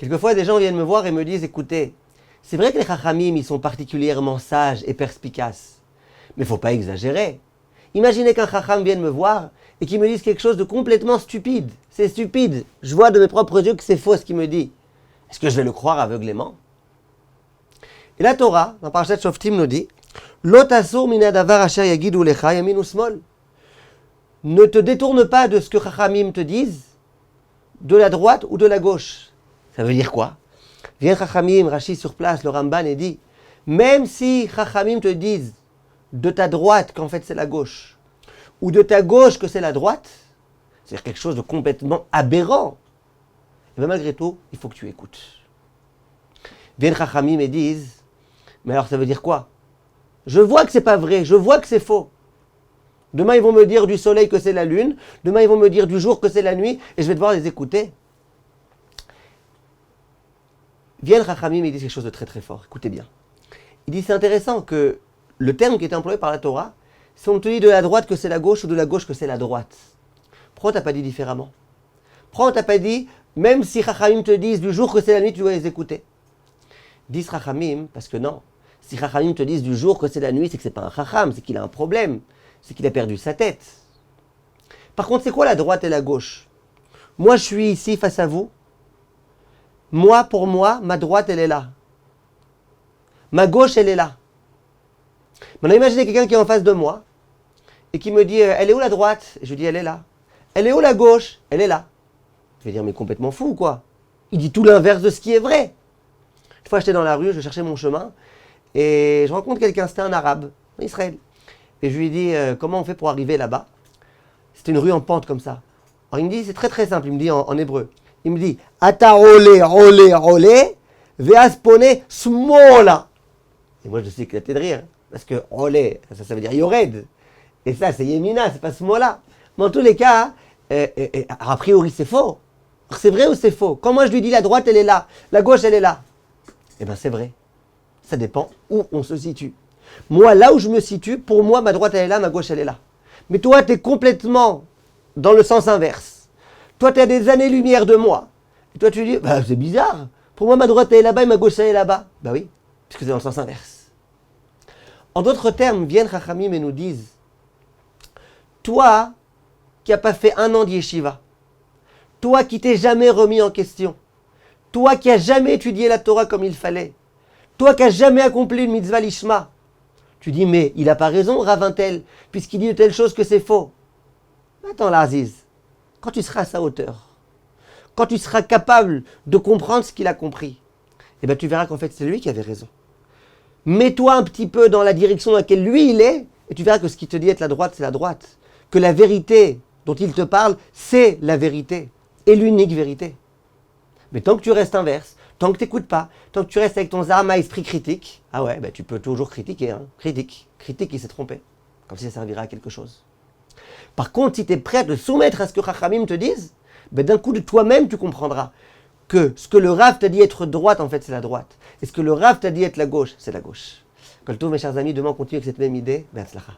Quelquefois, des gens viennent me voir et me disent, écoutez, c'est vrai que les Chachamim, ils sont particulièrement sages et perspicaces, mais il ne faut pas exagérer. Imaginez qu'un Chacham vienne me voir et qu'il me dise quelque chose de complètement stupide. C'est stupide. Je vois de mes propres yeux que c'est faux ce qu'il me dit. Est-ce que je vais le croire aveuglément? Et la Torah, dans Parashat Shoftim, nous dit Lo tasur min hadavar asher yagidu lecha yamin usmol. Ne te détourne pas de ce que Chachamim te disent, de la droite ou de la gauche. Ça veut dire quoi? Vient Chachamim, Rashi sur place, le Ramban, et dit même si Chachamim te disent de ta droite qu'en fait c'est la gauche, ou de ta gauche que c'est la droite, c'est-à-dire quelque chose de complètement aberrant, et bien malgré tout, il faut que tu écoutes. Viennent Chachamim et disent mais alors ça veut dire quoi? Je vois que c'est pas vrai, je vois que c'est faux. Demain ils vont me dire du soleil que c'est la lune, demain ils vont me dire du jour que c'est la nuit, et je vais devoir les écouter. Viennent Chachamim et disent quelque chose de très très fort, écoutez bien. Il dit c'est intéressant que le terme qui est employé par la Torah, si on te dit de la droite que c'est la gauche ou de la gauche que c'est la droite, pourquoi on t'a pas dit différemment? Pourquoi on t'a pas dit, même si Chachamim te disent du jour que c'est la nuit, tu dois les écouter? Disent Chachamim, parce que non. Si Chachamim te disent du jour que c'est la nuit, c'est que c'est pas un Chacham, c'est qu'il a un problème, c'est qu'il a perdu sa tête. Par contre, c'est quoi la droite et la gauche? Moi, je suis ici face à vous. Moi, pour moi, ma droite, elle est là. Ma gauche, elle est là. Maintenant, imaginez quelqu'un qui est en face de moi et qui me dit, elle est où la droite? Et je lui dis, elle est là. Elle est où la gauche? Elle est là. Je vais dire, mais complètement fou ou quoi? Il dit tout l'inverse de ce qui est vrai. Une fois, j'étais dans la rue, je cherchais mon chemin et je rencontre quelqu'un, c'était un arabe, en Israël. Et je lui dis, comment on fait pour arriver là-bas? C'était une rue en pente comme ça. Alors il me dit, c'est très très simple, il me dit en hébreu. Il me dit, Ata ole, veaspone smola. Et moi je sais éclater de rire, parce que ole, ça veut dire yored. Et ça c'est yemina, c'est pas smola. Mais en tous les cas, a priori c'est faux. Alors, c'est vrai ou c'est faux? Quand moi je lui dis la droite elle est là, la gauche elle est là. Eh bien c'est vrai. Ça dépend où on se situe. Moi là où je me situe, pour moi ma droite elle est là, ma gauche elle est là. Mais toi tu es complètement dans le sens inverse. Toi, tu as des années-lumière de moi. Et toi, tu dis, bah, c'est bizarre. Pour moi, ma droite, elle est là-bas et ma gauche, elle est là-bas. Bah oui, puisque c'est dans le sens inverse. En d'autres termes, viennent Chachamim et nous disent, toi qui n'as pas fait un an d'yeshiva, toi qui t'es jamais remis en question, toi qui n'as jamais étudié la Torah comme il fallait, toi qui n'as jamais accompli une mitzvah lishma, tu dis, mais il n'a pas raison, Rav Untel, puisqu'il dit de telle chose que c'est faux. Attends là, Aziz. Quand tu seras à sa hauteur, quand tu seras capable de comprendre ce qu'il a compris, eh bien tu verras qu'en fait c'est lui qui avait raison. Mets-toi un petit peu dans la direction dans laquelle lui il est, et tu verras que ce qu'il te dit être la droite, c'est la droite. Que la vérité dont il te parle, c'est la vérité, et l'unique vérité. Mais tant que tu restes inverse, tant que tu n'écoutes pas, tant que tu restes avec ton âme à esprit critique, ah ouais, ben tu peux toujours critiquer, hein. Critique il s'est trompé, comme si ça servirait à quelque chose. Par contre, si tu es prêt à te soumettre à ce que Chachamim te dise, ben d'un coup de toi-même, tu comprendras que ce que le Rav t'a dit être droite, en fait, c'est la droite. Et ce que le Rav t'a dit être la gauche, c'est la gauche. Kol tov, mes chers amis, demain on continue avec cette même idée. Ben, tzlacha.